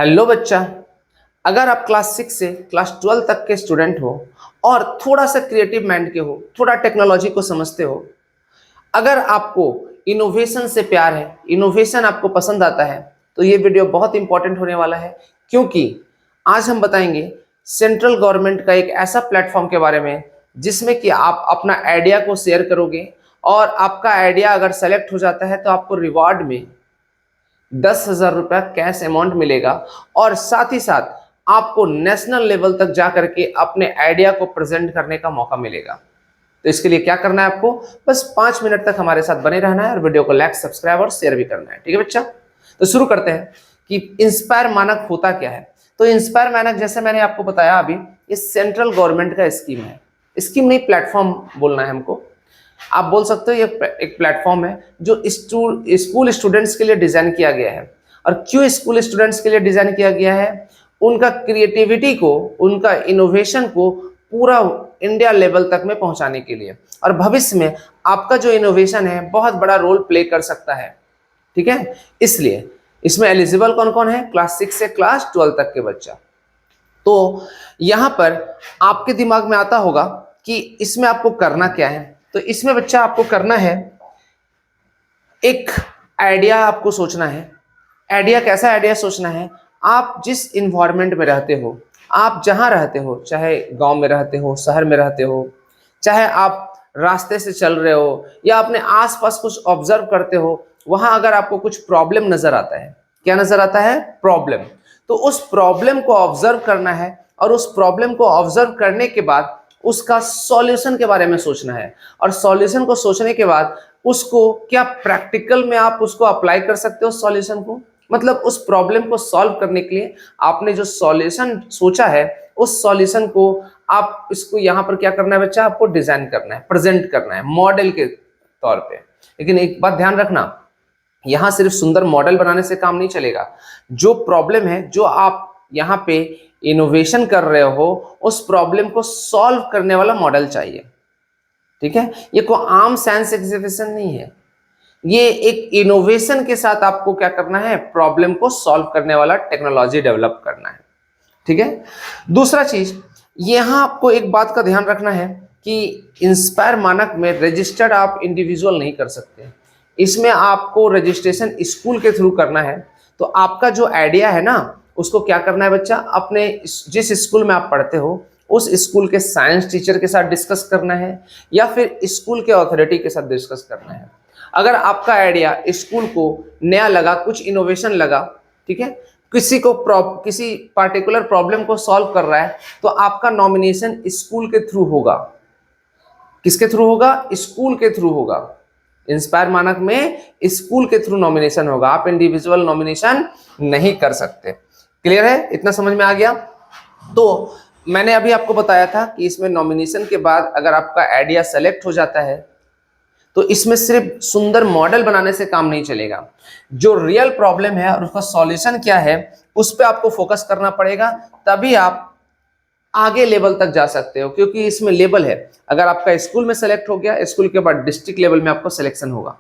Hello बच्चा। अगर आप क्लास 6 से क्लास 12 तक के स्टूडेंट हो और थोड़ा सा क्रिएटिव माइंड के हो, थोड़ा टेक्नोलॉजी को समझते हो, अगर आपको इनोवेशन से प्यार है, इनोवेशन आपको पसंद आता है, तो ये वीडियो बहुत इंपॉर्टेंट होने वाला है। क्योंकि आज हम बताएंगे सेंट्रल गवर्नमेंट का एक ऐसा प्लेटफॉर्म के बारे में जिसमें कि आप अपना आइडिया को शेयर करोगे और आपका आइडिया अगर सेलेक्ट हो जाता है तो आपको रिवॉर्ड में 10,000 रुपया कैश अमाउंट मिलेगा और साथ ही साथ आपको नेशनल लेवल तक जा करके अपने आइडिया को प्रेजेंट करने का मौका मिलेगा। तो इसके लिए क्या करना है, आपको बस 5 मिनट तक हमारे साथ बने रहना है और वीडियो को लाइक, सब्सक्राइब और शेयर भी करना है। ठीक है बच्चा, तो शुरू करते हैं कि इंस्पायर मानक होता क्या है। तो इंस्पायर मानक, जैसे मैंने आपको बताया अभी, ये सेंट्रल गवर्नमेंट का स्कीम है। स्कीम नहीं, प्लेटफॉर्म बोलना है हमको। आप बोल सकते हो ये एक प्लेटफॉर्म है जो स्कूल स्टूडेंट्स के लिए डिजाइन किया गया है। और क्यों स्कूल स्टूडेंट्स के लिए डिजाइन किया गया है? उनका क्रिएटिविटी को, उनका इनोवेशन को पूरा इंडिया लेवल तक में पहुंचाने के लिए, और भविष्य में आपका जो इनोवेशन है बहुत बड़ा रोल प्ले कर सकता है। ठीक है, इसलिए इसमें एलिजिबल कौन कौन है? क्लास 6 से क्लास 12 तक के बच्चा। तो यहां पर आपके दिमाग में आता होगा कि इसमें आपको करना क्या है। तो इसमें बच्चा आपको करना है, एक आइडिया आपको सोचना है। आइडिया कैसा आइडिया सोचना है? आप जिस इन्वायरमेंट में रहते हो, आप जहां रहते हो, चाहे गांव में रहते हो, शहर में रहते हो, चाहे आप रास्ते से चल रहे हो या अपने आसपास कुछ ऑब्जर्व करते हो, वहां अगर आपको कुछ प्रॉब्लम नजर आता है, क्या नजर आता है? प्रॉब्लम। तो उस प्रॉब्लम को ऑब्जर्व करना है और उस प्रॉब्लम को ऑब्जर्व करने के बाद उसका सॉल्यूशन के बारे में सोचना है। और सॉल्यूशन को सोचने के बाद उसको क्या प्रैक्टिकल में आप उसको अप्लाई कर सकते हो सॉल्यूशन को, मतलब उस प्रॉब्लम को सॉल्व करने के लिए आपने जो सॉल्यूशन सोचा है, उस सॉल्यूशन को आप इसको यहाँ पर क्या करना है बच्चा? आपको डिजाइन करना है, प्रेजेंट करना है मॉडल के तौर पे। लेकिन एक बात ध्यान रखना, यहां सिर्फ सुंदर मॉडल बनाने से काम नहीं चलेगा। जो प्रॉब्लम है, जो आप यहाँ पे इनोवेशन कर रहे हो, उस प्रॉब्लम को सॉल्व करने वाला मॉडल चाहिए। ठीक है, ये कोई आम साइंस एग्जीबिशन नहीं है, ये एक इनोवेशन के साथ आपको क्या करना है? प्रॉब्लम को सॉल्व करने वाला टेक्नोलॉजी डेवलप करना है। ठीक है, दूसरा चीज यहां आपको एक बात का ध्यान रखना है कि इंस्पायर मानक में रजिस्टर्ड आप इंडिविजुअल नहीं कर सकते। इसमें आपको रजिस्ट्रेशन स्कूल के थ्रू करना है। तो आपका जो आइडिया है ना, उसको क्या करना है बच्चा? अपने जिस स्कूल में आप पढ़ते हो उस स्कूल के साइंस टीचर के साथ डिस्कस करना है या फिर स्कूल के अथॉरिटी के साथ डिस्कस करना है। अगर आपका आइडिया स्कूल को नया लगा, कुछ इनोवेशन लगा, ठीक है, किसी पार्टिकुलर प्रॉब्लम को सॉल्व कर रहा है, तो आपका नॉमिनेशन स्कूल के थ्रू होगा। किसके थ्रू होगा? स्कूल के थ्रू होगा। इंस्पायर मानक में स्कूल के थ्रू नॉमिनेशन होगा, आप इंडिविजुअल नॉमिनेशन नहीं कर सकते। क्लियर है? इतना समझ में आ गया? तो मैंने अभी आपको बताया था कि इसमें नॉमिनेशन के बाद अगर आपका आइडिया सेलेक्ट हो जाता है तो इसमें सिर्फ सुंदर मॉडल बनाने से काम नहीं चलेगा। जो रियल प्रॉब्लम है और उसका सॉल्यूशन क्या है, उस पर आपको फोकस करना पड़ेगा, तभी आप आगे लेवल तक जा सकते हो। क्योंकि इसमें लेवल है, अगर आपका स्कूल में सेलेक्ट हो गया, स्कूल के बाद डिस्ट्रिक्ट लेवल में आपको सिलेक्शन होगा।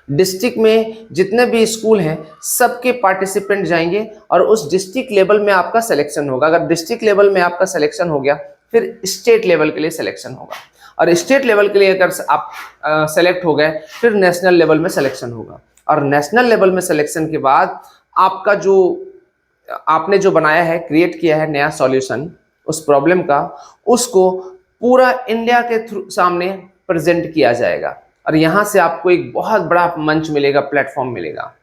डिस्ट्रिक्ट में जितने भी स्कूल हैं सबके पार्टिसिपेंट जाएंगे और उस डिस्ट्रिक्ट लेवल में आपका सिलेक्शन होगा। अगर डिस्ट्रिक्ट लेवल में आपका सिलेक्शन हो गया, फिर स्टेट लेवल के लिए सिलेक्शन होगा, और स्टेट लेवल के लिए अगर आप सेलेक्ट हो गए, फिर नेशनल लेवल में सिलेक्शन होगा। और नेशनल लेवल में सिलेक्शन के बाद आपका जो आपने जो बनाया है, क्रिएट किया है नया सॉल्यूशन उस प्रॉब्लम का, उसको पूरा इंडिया के थ्रू सामने प्रेजेंट किया जाएगा। और यहाँ से आपको एक बहुत बड़ा मंच मिलेगा, प्लेटफॉर्म मिलेगा,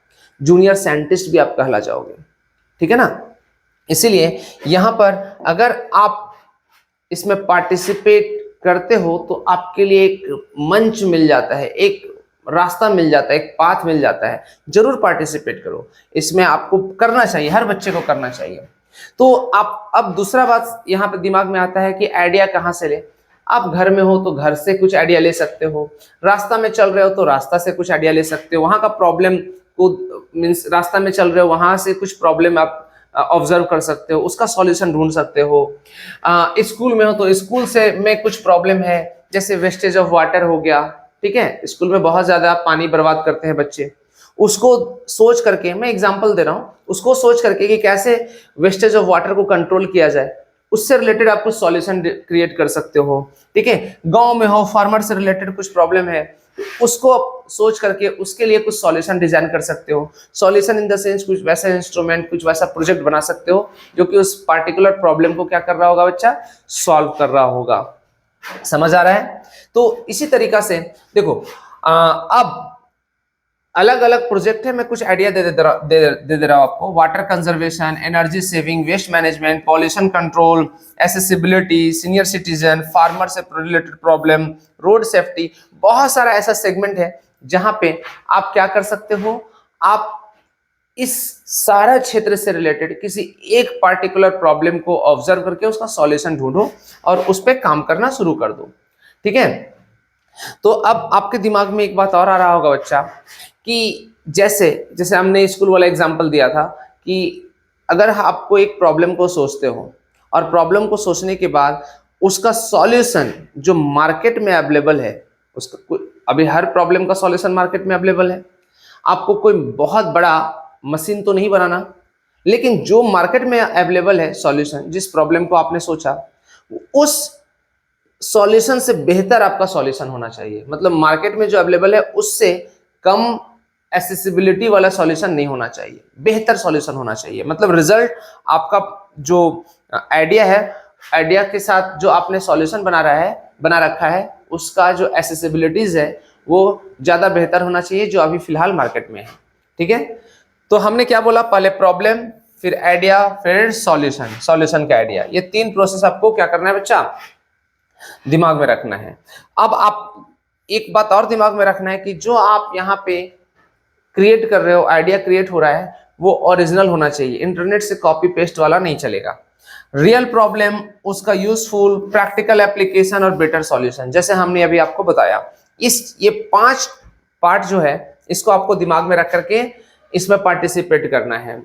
जूनियर साइंटिस्ट भी आप कहला जाओगे। ठीक है ना? इसीलिए यहाँ पर अगर आप इसमें पार्टिसिपेट करते हो तो आपके लिए एक मंच मिल जाता है, एक रास्ता मिल जाता है, एक पाथ मिल जाता है। जरूर पार्टिसिपेट करो, इसमें आपको करना चाहिए, हर बच्चे को करना चाहिए। तो आप, अब दूसरा बात यहाँ पे दिमाग में आता है कि आइडिया कहाँ से ले। आप घर में हो तो घर से कुछ आइडिया ले सकते हो, रास्ता में चल रहे हो तो रास्ता से कुछ आइडिया ले सकते हो, वहां का प्रॉब्लम को मीन्स रास्ता में चल रहे हो वहां से कुछ प्रॉब्लम आप ऑब्जर्व कर सकते हो, उसका सॉल्यूशन ढूंढ सकते हो। स्कूल में हो तो स्कूल से में कुछ प्रॉब्लम है, जैसे वेस्टेज ऑफ वाटर हो गया। ठीक है, स्कूल में बहुत ज्यादा पानी बर्बाद करते हैं बच्चे, उसको सोच करके, मैं एग्जांपल दे रहा हूं, उसको सोच करके कि कैसे वेस्टेज ऑफ वाटर को कंट्रोल किया जाए, उससे रिलेटेड आप कुछ सॉल्यूशन क्रिएट कर सकते हो। ठीक है, गांव में हो, फार्मर से रिलेटेड कुछ प्रॉब्लम है, उसको सोच करके उसके लिए कुछ सॉल्यूशन डिजाइन कर सकते हो। सॉल्यूशन इन द सेंस कुछ वैसा इंस्ट्रूमेंट, कुछ वैसा प्रोजेक्ट बना सकते हो जो कि उस पार्टिकुलर प्रॉब्लम को क्या कर रहा होगा बच्चा, सॉल्व कर रहा होगा। समझ आ रहा है? तो इसी तरीका से देखो, अब अलग अलग प्रोजेक्ट है, मैं कुछ आइडिया दे रहा हूं आपको। Water conservation, energy saving, waste management, pollution control, accessibility, senior citizen, farmer से रिलेटेड प्रॉब्लम, रोड सेफ्टी, बहुत सारा ऐसा सेगमेंट है जहां पे आप क्या कर सकते हो, आप इस सारा क्षेत्र से रिलेटेड किसी एक पार्टिकुलर प्रॉब्लम को ऑब्जर्व करके उसका सॉल्यूशन ढूंढो और उस पर काम करना शुरू कर दो। ठीक है, तो अब आपके दिमाग में एक बात और आ रहा होगा बच्चा कि जैसे जैसे हमने स्कूल वाला एग्जांपल दिया था कि अगर आपको एक प्रॉब्लम को सोचते हो और प्रॉब्लम को सोचने के बाद उसका सॉल्यूशन जो मार्केट में अवेलेबल है, उसका अभी हर प्रॉब्लम का सॉल्यूशन मार्केट में अवेलेबल है, आपको कोई बहुत बड़ा मशीन तो नहीं बनाना, लेकिन जो मार्केट में अवेलेबल है सॉल्यूशन, जिस प्रॉब्लम को आपने सोचा, उस सॉल्यूशन से बेहतर आपका सॉल्यूशन होना चाहिए। मतलब मार्केट में जो अवेलेबल है उससे कम एसेसिबिलिटी वाला सॉल्यूशन नहीं होना चाहिए, बेहतर सॉल्यूशन होना चाहिए। मतलब रिजल्ट आपका जो आइडिया है, आइडिया के साथ जो आपने सॉल्यूशन बना रखा है, उसका जो एसेसिबिलिटीज है वो ज्यादा बेहतर होना चाहिए जो अभी फिलहाल मार्केट में है। ठीक है, तो हमने क्या बोला, पहले प्रॉब्लम, फिर आइडिया, फिर सॉल्यूशन, सॉल्यूशन का आइडिया, ये तीन प्रोसेस आपको क्या करना है बच्चा, दिमाग में रखना है। अब आप एक बात और दिमाग में रखना है कि जो आप यहाँ पे क्रिएट कर रहे हो, आइडिया क्रिएट हो रहा है, वो ओरिजिनल होना चाहिए, इंटरनेट से कॉपी पेस्ट वाला नहीं चलेगा। रियल प्रॉब्लम, उसका यूजफुल प्रैक्टिकल एप्लीकेशन और बेटर सॉल्यूशन, जैसे हमने अभी आपको बताया। ये 5 पार्ट जो है इसको आपको दिमाग में रख करके इसमें पार्टिसिपेट करना है।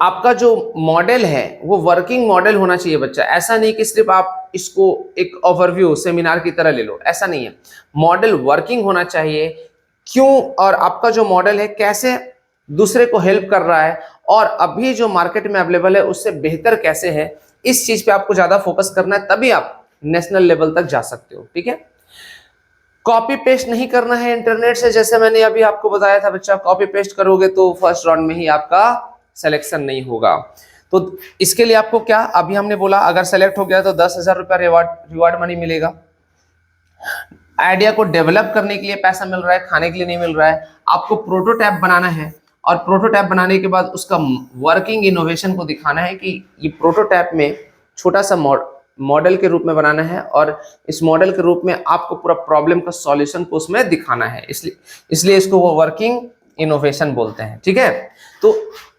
आपका जो मॉडल है वो वर्किंग मॉडल होना चाहिए बच्चा, ऐसा नहीं कि सिर्फ आप इसको एक ओवरव्यू सेमिनार की तरह ले लो, ऐसा नहीं है। मॉडल वर्किंग होना चाहिए, क्यों, और आपका जो मॉडल है कैसे दूसरे को हेल्प कर रहा है और अभी जो मार्केट में अवेलेबल है उससे बेहतर कैसे है, इस चीज पे आपको ज्यादा फोकस करना है, तभी आप नेशनल लेवल तक जा सकते हो। ठीक है, कॉपी पेस्ट नहीं करना है इंटरनेट से, जैसे मैंने अभी आपको बताया था बच्चा, कॉपी पेस्ट करोगे तो फर्स्ट राउंड में ही आपका सिलेक्शन नहीं होगा। तो इसके लिए आपको क्या, अभी हमने बोला अगर सेलेक्ट हो गया तो 10,000 रुपया रिवार्ड मनी मिलेगा। आइडिया को डेवलप करने के लिए पैसा मिल रहा है, खाने के लिए नहीं मिल रहा है। आपको प्रोटोटाइप बनाना है और प्रोटोटाइप बनाने के बाद उसका वर्किंग इनोवेशन को दिखाना है कि ये प्रोटोटाइप में छोटा सा मॉडल के रूप में बनाना है और इस मॉडल के रूप में आपको पूरा प्रॉब्लम का सॉल्यूशन को उसमें दिखाना है, इसलिए इसको वो वर्किंग इनोवेशन बोलते हैं। ठीक है, तो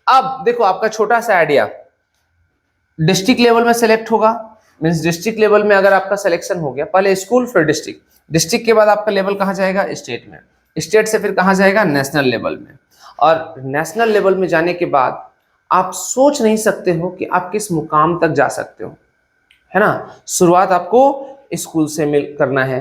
अब देखो आपका छोटा सा आइडिया डिस्ट्रिक्ट लेवल में सेलेक्ट होगा, मींस डिस्ट्रिक्ट लेवल में अगर आपका सिलेक्शन हो गया, पहले स्कूल फिर डिस्ट्रिक्ट, डिस्ट्रिक्ट के बाद आपका लेवल कहाँ जाएगा, स्टेट में, स्टेट से फिर कहाँ जाएगा, नेशनल लेवल में, और नेशनल लेवल में जाने के बाद आप सोच नहीं सकते हो कि आप किस मुकाम तक जा सकते हो, है ना। शुरुआत आपको स्कूल से करना है।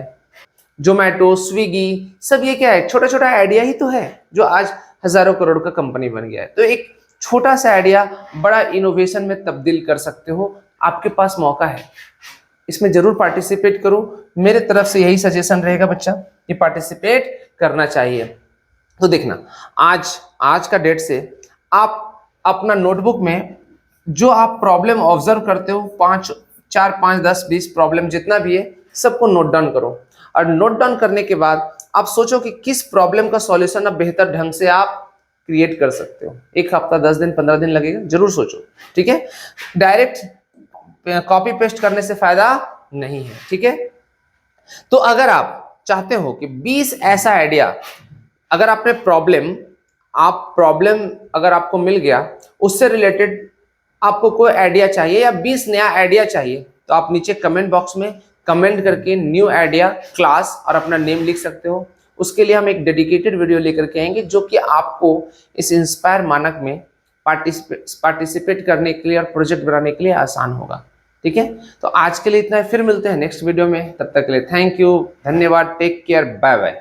जोमैटो, स्विगी, सब ये क्या है, छोटा छोटा आइडिया ही तो है जो आज हजारों करोड़ का कंपनी बन गया है। तो एक छोटा सा आइडिया बड़ा इनोवेशन में तब्दील कर सकते हो, आपके पास मौका है, इसमें जरूर पार्टिसिपेट करो। मेरे तरफ से यही सजेशन रहेगा बच्चा, ये पार्टिसिपेट करना चाहिए। तो देखना, आज का डेट से आप अपना नोटबुक में जो आप प्रॉब्लम ऑब्जर्व करते हो, 4, 5, 10, 20 प्रॉब्लम जितना भी है सबको नोट डाउन करो, और नोट डाउन करने के बाद आप सोचो कि किस प्रॉब्लम का सॉल्यूशन अब बेहतर ढंग से आप क्रिएट कर सकते हो। 1 हफ्ता, 10 दिन, 15 दिन लगेगा, जरूर सोचो। ठीक है, डायरेक्ट कॉपी पेस्ट करने से फायदा नहीं है। ठीक है, तो अगर आप चाहते हो कि 20 ऐसा आइडिया, अगर आपने प्रॉब्लम अगर आपको मिल गया, उससे रिलेटेड आपको कोई आइडिया चाहिए या 20 नया आइडिया चाहिए, तो आप नीचे कमेंट बॉक्स में कमेंट करके न्यू आइडिया क्लास और अपना नेम लिख सकते हो। उसके लिए हम एक डेडिकेटेड वीडियो लेकर के आएंगे जो कि आपको इस इंस्पायर मानक में पार्टिसिपेट करने के लिए और प्रोजेक्ट बनाने के लिए आसान होगा। ठीक है, तो आज के लिए इतना है, फिर मिलते हैं नेक्स्ट वीडियो में, तब तक के लिए थैंक यू, धन्यवाद, टेक केयर, बाय बाय।